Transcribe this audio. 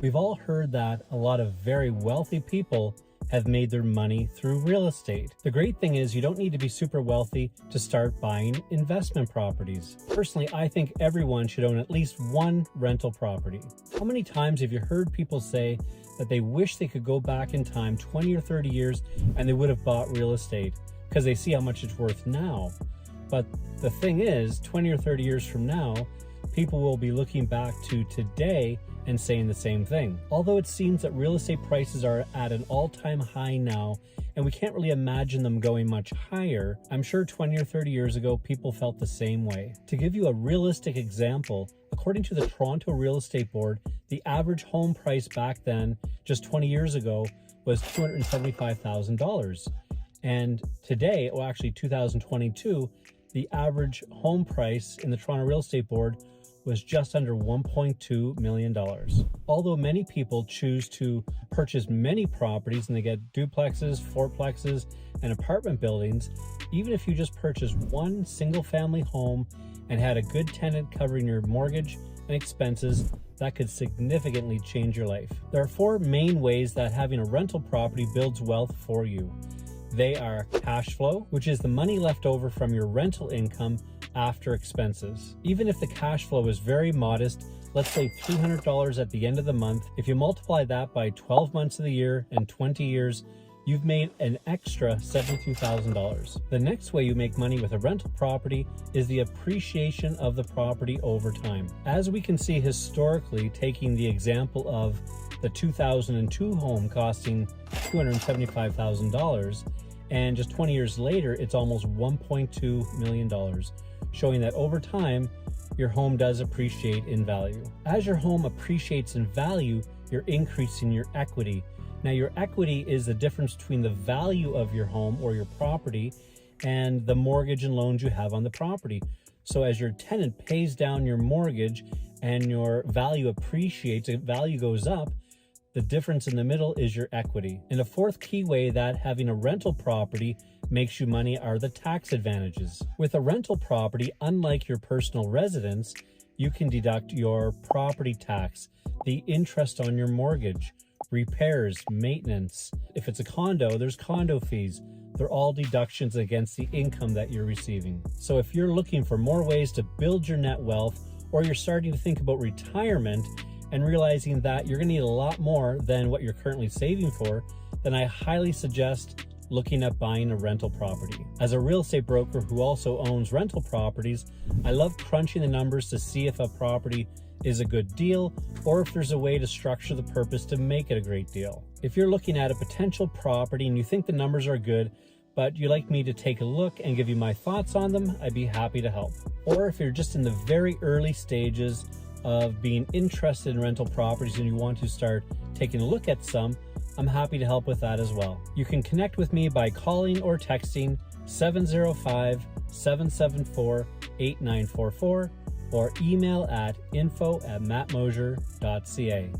We've all heard that a lot of very wealthy people have made their money through real estate. The great thing is you don't need to be super wealthy to start buying investment properties. Personally, I think everyone should own at least one rental property. How many times have you heard people say that they wish they could go back in time 20 or 30 years and they would have bought real estate because they see how much it's worth now? But the thing is, 20 or 30 years from now, people will be looking back to today and saying the same thing. Although it seems that real estate prices are at an all-time high now, and we can't really imagine them going much higher, I'm sure 20 or 30 years ago, people felt the same way. To give you a realistic example, according to the Toronto Real Estate Board, the average home price back then, just 20 years ago, was $275,000. And today, well actually 2022, the average home price in the Toronto Real Estate Board was just under $1.2 million. Although many people choose to purchase many properties and they get duplexes, fourplexes, and apartment buildings, even if you just purchased one single family home and had a good tenant covering your mortgage and expenses, that could significantly change your life. There are four main ways that having a rental property builds wealth for you. They are cash flow, which is the money left over from your rental income after expenses. Even if the cash flow is very modest, let's say $300 at the end of the month, if you multiply that by 12 months of the year and 20 years, you've made an extra $72,000. The next way you make money with a rental property is the appreciation of the property over time. As we can see historically, taking the example of the 2002 home costing $275,000, and just 20 years later, it's almost $1.2 million, showing that over time, your home does appreciate in value. As your home appreciates in value, you're increasing your equity. Now, your equity is the difference between the value of your home or your property and the mortgage and loans you have on the property. So as your tenant pays down your mortgage and your value appreciates, the value goes up, the difference in the middle is your equity. And a fourth key way that having a rental property makes you money are the tax advantages. With a rental property, unlike your personal residence, you can deduct your property tax, the interest on your mortgage, repairs, maintenance. If it's a condo, there's condo fees. They're all deductions against the income that you're receiving. So if you're looking for more ways to build your net wealth, or you're starting to think about retirement and realizing that you're going to need a lot more than what you're currently saving for, then I highly suggest looking at buying a rental property. As a real estate broker who also owns rental properties, I love crunching the numbers to see if a property is a good deal or if there's a way to structure the purpose to make it a great deal. If you're looking at a potential property and you think the numbers are good, but you'd like me to take a look and give you my thoughts on them, I'd be happy to help. Or if you're just in the very early stages of being interested in rental properties and you want to start taking a look at some, I'm happy to help with that as well. You can connect with me by calling or texting 705-774-8944 or email at info@mattmosier.ca.